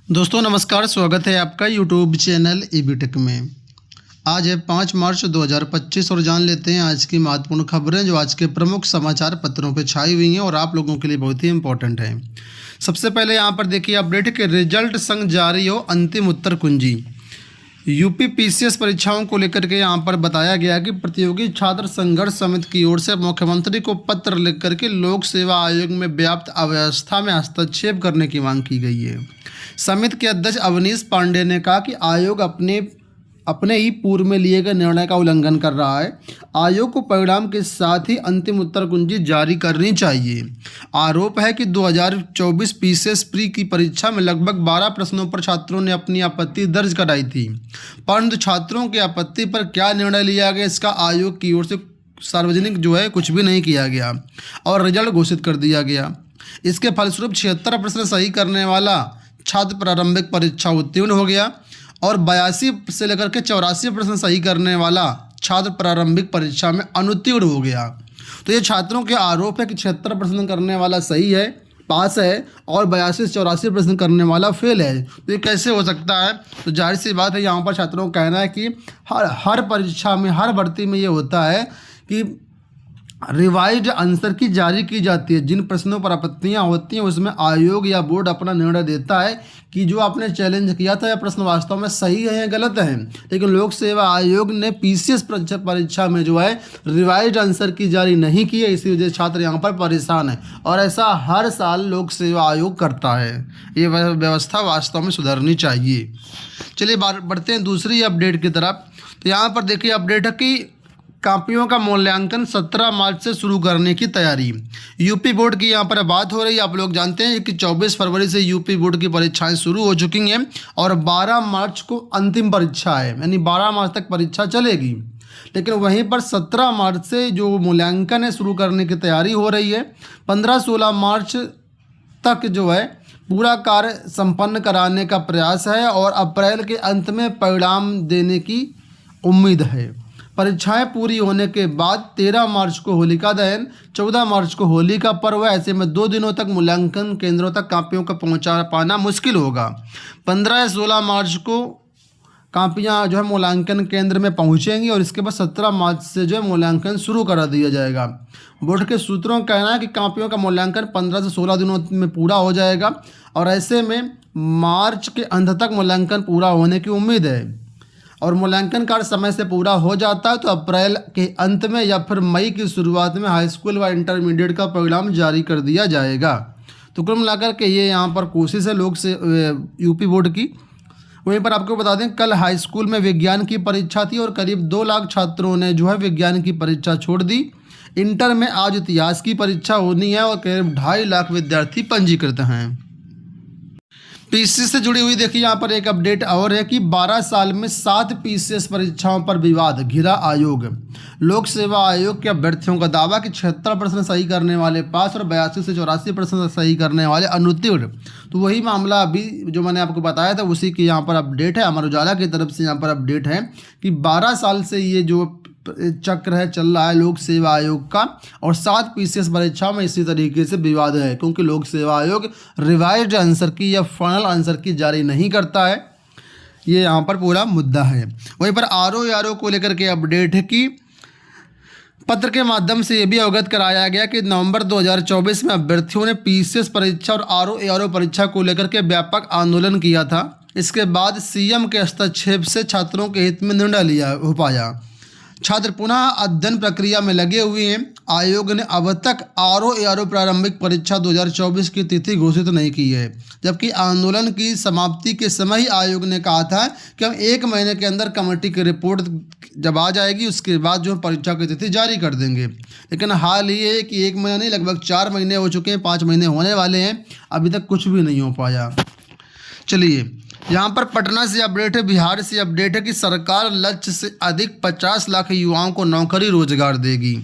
दोस्तों नमस्कार, स्वागत है आपका यूट्यूब चैनल ईबीटेक में। आज है 5 मार्च 2025 और जान लेते हैं आज की महत्वपूर्ण खबरें जो आज के प्रमुख समाचार पत्रों पर छाई हुई हैं और आप लोगों के लिए बहुत ही इंपॉर्टेंट हैं। सबसे पहले यहाँ पर देखिए अपडेट के रिजल्ट संग जारी हो, अंतिम उत्तर कुंजी। यूपी पीसीएस परीक्षाओं को लेकर के यहाँ पर बताया गया कि प्रतियोगी छात्र संघर्ष समिति की ओर से मुख्यमंत्री को पत्र लिख करके लोक सेवा आयोग में व्याप्त अव्यवस्था में हस्तक्षेप करने की मांग की गई है। समिति के अध्यक्ष अवनीश पांडे ने कहा कि आयोग अपने ही पूर्व में लिए गए निर्णय का उल्लंघन कर रहा है। आयोग को परिणाम के साथ ही अंतिम उत्तर कुंजी जारी करनी चाहिए। आरोप है कि 2024 पीसीएस प्री की परीक्षा में लगभग 12 प्रश्नों पर छात्रों ने अपनी आपत्ति दर्ज कराई थी, परंतु छात्रों की आपत्ति पर क्या निर्णय लिया गया इसका आयोग की ओर से सार्वजनिक कुछ भी नहीं किया गया और रिजल्ट घोषित कर दिया गया। इसके फलस्वरूप 76 प्रश्न सही करने वाला छात्र प्रारंभिक परीक्षा उत्तीर्ण हो गया और 82 से लेकर के 84 प्रश्न सही करने वाला छात्र प्रारंभिक परीक्षा में अनुत्तीर्ण हो गया। तो ये छात्रों के आरोप है कि 76 प्रश्न करने वाला सही है, पास है, और 82 से 84 प्रश्न करने वाला फेल है। तो ये कैसे हो सकता है? तो जाहिर सी बात है, यहाँ पर छात्रों का कहना है कि हर परीक्षा में, हर भर्ती में ये होता है कि रिवाइज्ड आंसर की जारी की जाती है। जिन प्रश्नों पर आपत्तियां होती हैं उसमें आयोग या बोर्ड अपना निर्णय देता है कि जो आपने चैलेंज किया था या प्रश्न वास्तव में सही है या गलत है। लेकिन लोक सेवा आयोग ने पीसीएस परीक्षा में रिवाइज्ड आंसर की जारी नहीं की है, इसी वजह से छात्र यहाँ पर परेशान है और ऐसा हर साल लोक सेवा आयोग करता है। ये व्यवस्था वास्तव में सुधरनी चाहिए। चलिए बढ़ते हैं दूसरी अपडेट की तरफ। तो यहाँ पर देखिए अपडेट है कि कॉपियों का मूल्यांकन 17 मार्च से शुरू करने की तैयारी। यूपी बोर्ड की यहाँ पर बात हो रही है। आप लोग जानते हैं कि 24 फरवरी से यूपी बोर्ड की परीक्षाएं शुरू हो चुकी हैं और 12 मार्च को अंतिम परीक्षा है, यानी 12 मार्च तक परीक्षा चलेगी। लेकिन वहीं पर 17 मार्च से जो मूल्यांकन है शुरू करने की तैयारी हो रही है। 15-16 मार्च तक पूरा कार्य संपन्न कराने का प्रयास है और अप्रैल के अंत में परिणाम देने की उम्मीद है। परीक्षाएं पूरी होने के बाद 13 मार्च को होलिका दहन, 14 मार्च को होली का पर्व है। ऐसे में 2 दिनों तक मूल्यांकन केंद्रों तक कापियों को पहुंचा पाना मुश्किल होगा। 15 या 16 मार्च को कापियां मूल्यांकन केंद्र में पहुंचेंगी और इसके बाद 17 मार्च से मूल्यांकन शुरू करा दिया जाएगा। बोर्ड के सूत्रों का कहना है कि कापियों का मूल्यांकन 15 से 16 दिनों में पूरा हो जाएगा और ऐसे में मार्च के अंत तक मूल्यांकन पूरा होने की उम्मीद है। और मूल्यांकन कार्य समय से पूरा हो जाता है तो अप्रैल के अंत में या फिर मई की शुरुआत में हाई स्कूल व इंटरमीडिएट का परिणाम जारी कर दिया जाएगा। तो कुल मिलाकर के ये यहाँ पर कोशिश है लोग से यूपी बोर्ड की। वहीं पर आपको बता दें, कल हाई स्कूल में विज्ञान की परीक्षा थी और करीब 2 लाख छात्रों ने विज्ञान की परीक्षा छोड़ दी। इंटर में आज इतिहास की परीक्षा होनी है और करीब 2.5 लाख विद्यार्थी पंजीकृत हैं। पीसीएस से जुड़ी हुई देखिए यहाँ पर एक अपडेट और है कि 12 साल में 7 पीसीएस परीक्षाओं पर विवाद, घिरा आयोग। लोक सेवा आयोग के अभ्यर्थियों का दावा कि 76 प्रश्न सही करने वाले पास और 82 से 84 प्रश्न सही करने वाले अनुत्तीर्ण। तो वही मामला अभी जो मैंने आपको बताया था उसी की यहाँ पर अपडेट है। अमर उजाला की तरफ से यहाँ पर अपडेट है कि 12 साल से ये चक्र है चल रहा है लोक सेवा आयोग का और 7 पीसीएस परीक्षा में इसी तरीके से विवाद है, क्योंकि लोक सेवा आयोग रिवाइज्ड आंसर की या फाइनल आंसर की जारी नहीं करता है। ये यहाँ पर पूरा मुद्दा है। वहीं पर आरओ को लेकर के अपडेट है कि पत्र के माध्यम से ये भी अवगत कराया गया कि नवंबर 2024 में अभ्यर्थियों ने पीसीएस परीक्षा और आरओ परीक्षा को लेकर के व्यापक आंदोलन किया था। इसके बाद सीएम के हस्तक्षेप से छात्रों के हित में निर्णय हो पाया। छात्र पुनः अध्ययन प्रक्रिया में लगे हुए हैं। आयोग ने अब तक आरओ प्रारंभिक परीक्षा 2024 की तिथि घोषित नहीं की है, जबकि आंदोलन की समाप्ति के समय ही आयोग ने कहा था कि हम 1 महीने के अंदर कमेटी की रिपोर्ट जब आ जाएगी उसके बाद परीक्षा की तिथि जारी कर देंगे। लेकिन हाल ये है कि 1 महीना नहीं, लगभग 4 महीने हो चुके हैं, 5 महीने होने वाले हैं, अभी तक कुछ भी नहीं हो पाया। चलिए यहाँ पर पटना से अपडेट है, बिहार से अपडेट है कि सरकार लक्ष्य से अधिक 50 लाख युवाओं को नौकरी रोजगार देगी।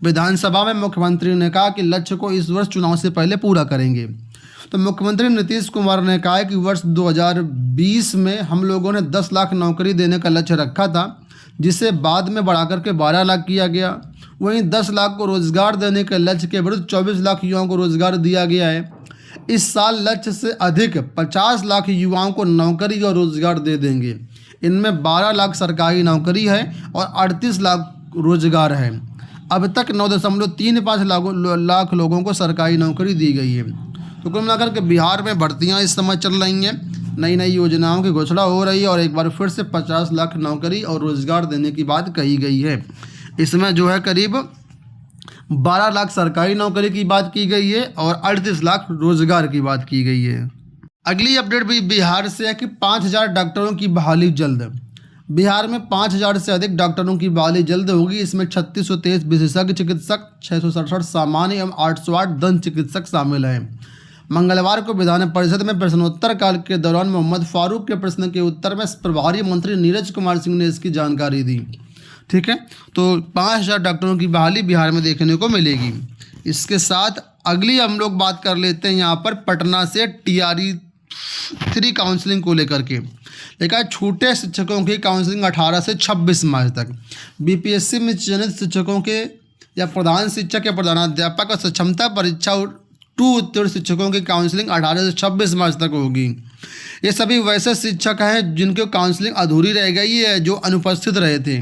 विधानसभा में मुख्यमंत्री ने कहा कि लक्ष्य को इस वर्ष चुनाव से पहले पूरा करेंगे। तो मुख्यमंत्री नीतीश कुमार ने कहा है कि वर्ष 2020 में हम लोगों ने 10 लाख नौकरी देने का लक्ष्य रखा था, जिसे बाद में बढ़ाकर के 12 लाख किया गया। वहीं 10 लाख को रोजगार देने के लक्ष्य के विरुद्ध 24 लाख युवाओं को रोजगार दिया गया है। इस साल लक्ष्य से अधिक 50 लाख युवाओं को नौकरी और रोजगार दे देंगे। इनमें 12 लाख सरकारी नौकरी है और 38 लाख रोजगार है। अब तक 9.35 लाख लोगों को सरकारी नौकरी दी गई है। तो कुल मिलाकर के बिहार में भर्तियां इस समय चल रही हैं, नई नई योजनाओं की घोषणा हो रही है और एक बार फिर से 50 लाख नौकरी और रोजगार देने की बात कही गई है। इसमें जो है करीब 12 लाख सरकारी नौकरी की बात की गई है और 38 लाख रोजगार की बात की गई है। अगली अपडेट भी बिहार से है कि 5000 डॉक्टरों की बहाली जल्द। बिहार में 5000 से अधिक डॉक्टरों की बहाली जल्द होगी। इसमें 3623 विशेषज्ञ चिकित्सक, 667 सामान्य एवं 808 दंत चिकित्सक शामिल हैं। मंगलवार को विधान परिषद में प्रश्नोत्तर काल के दौरान मोहम्मद फारूक के प्रश्न के उत्तर में प्रभारी मंत्री नीरज कुमार सिंह ने इसकी जानकारी दी। ठीक है, तो 5000 डॉक्टरों की बहाली बिहार में देखने को मिलेगी। इसके साथ अगली हम लोग बात कर लेते हैं यहाँ पर पटना से TRE 3 काउंसलिंग को लेकर के। देखा, छोटे शिक्षकों की काउंसलिंग 18 से 26 मार्च तक। BPSC में चयनित शिक्षकों के या प्रधान शिक्षक या प्रधानाध्यापक और सक्षमता परीक्षा 2 उत्तीर्ण शिक्षकों की काउंसलिंग 18 से 26 मार्च तक होगी। ये सभी वैसे शिक्षक हैं जिनकी काउंसलिंग अधूरी रह गई है, जो अनुपस्थित रहे थे।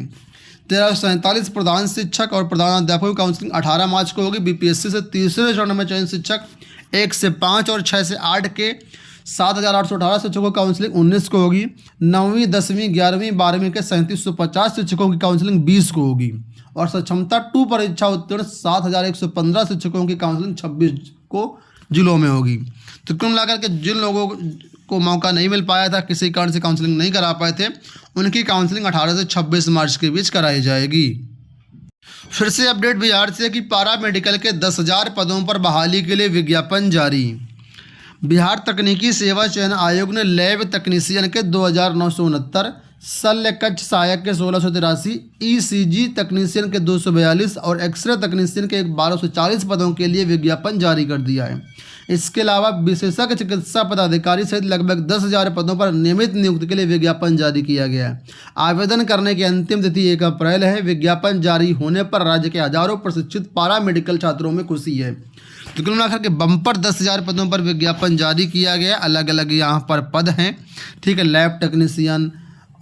1347 प्रधान शिक्षक और प्रधानाध्यापकों की काउंसलिंग 18 मार्च को होगी। BPSC से तीसरे चरण में चयनित शिक्षक 1 से 5 और 6 से 8 के 7818 शिक्षकों की काउंसलिंग 19 को होगी। 9वीं 10वीं 11वीं 12वीं के 3750 शिक्षकों की काउंसलिंग 20 को होगी और सक्षमता 2 परीक्षा उत्तीर्ण 7115 शिक्षकों की काउंसलिंग 26 को जिलों में होगी। तो कुल मिलाकर के जिन लोगों को मौका नहीं मिल पाया था, किसी कारण से काउंसलिंग नहीं करा पाए थे, उनकी काउंसलिंग 18 से 26 मार्च के बीच कराई जाएगी। फिर से अपडेट बिहार से कि पारा मेडिकल के 10,000 पदों पर बहाली के लिए विज्ञापन जारी। बिहार तकनीकी सेवा चयन आयोग ने लैब तकनीशियन के 2969, शल्य कक्ष सहायक के 1683, ECG तकनीशियन के 242 और एक्सरे तकनीशियन के 1240 पदों के लिए विज्ञापन जारी कर दिया है। इसके अलावा विशेषज्ञ चिकित्सा पदाधिकारी सहित लगभग 10,000 पदों पर नियमित नियुक्ति के लिए विज्ञापन जारी किया गया है। आवेदन करने की अंतिम तिथि 1 अप्रैल है। विज्ञापन जारी होने पर राज्य के हजारों प्रशिक्षित पारा मेडिकल छात्रों में खुशी है। तो कुल मिलाकर के बम्पर 10,000 पदों पर विज्ञापन जारी किया गया। अलग अलग यहाँ पर पद हैं, ठीक है, लैब टेक्नीशियन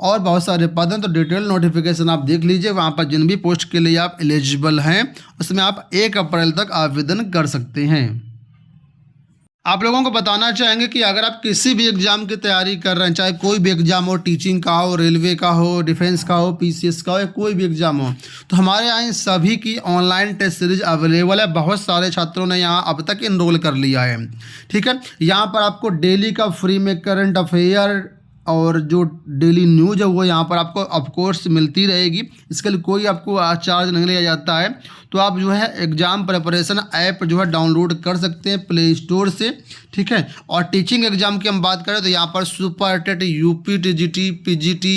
और बहुत सारे पद हैं। तो डिटेल नोटिफिकेशन आप देख लीजिए, वहाँ पर जिन भी पोस्ट के लिए आप एलिजिबल हैं उसमें आप 1 अप्रैल तक आवेदन कर सकते हैं। आप लोगों को बताना चाहेंगे कि अगर आप किसी भी एग्ज़ाम की तैयारी कर रहे हैं, चाहे कोई भी एग्ज़ाम हो, टीचिंग का हो, रेलवे का हो, डिफेंस का हो, PCS का हो, या कोई भी एग्ज़ाम हो, तो हमारे यहाँ इन सभी की ऑनलाइन टेस्ट सीरीज अवेलेबल है। बहुत सारे छात्रों ने यहाँ अब तक इनरोल कर लिया है। ठीक है, यहाँ पर आपको डेली का फ्री में करंट अफेयर और जो डेली न्यूज़ है वो यहाँ पर आपको ऑफकोर्स मिलती रहेगी। इसके लिए कोई आपको चार्ज नहीं लिया जाता है। तो आप जो है एग्ज़ाम प्रिपरेशन ऐप जो है डाउनलोड कर सकते हैं प्ले स्टोर से। ठीक है, और टीचिंग एग्ज़ाम की हम बात करें तो यहाँ पर super TET, UP TGT, PGT,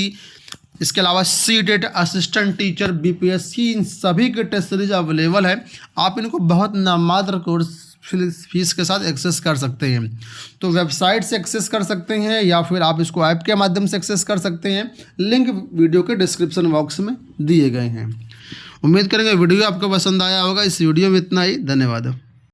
इसके अलावा CTET, असिस्टेंट टीचर, BPSC, इन सभी के टेस्ट सीरीज अवेलेबल है। आप इनको बहुत नामात्र कोर्स फीस के साथ एक्सेस कर सकते हैं। तो वेबसाइट से एक्सेस कर सकते हैं या फिर आप इसको ऐप के माध्यम से एक्सेस कर सकते हैं। लिंक वीडियो के डिस्क्रिप्शन बॉक्स में दिए गए हैं। उम्मीद करेंगे वीडियो आपको पसंद आया होगा। इस वीडियो में इतना ही, धन्यवाद।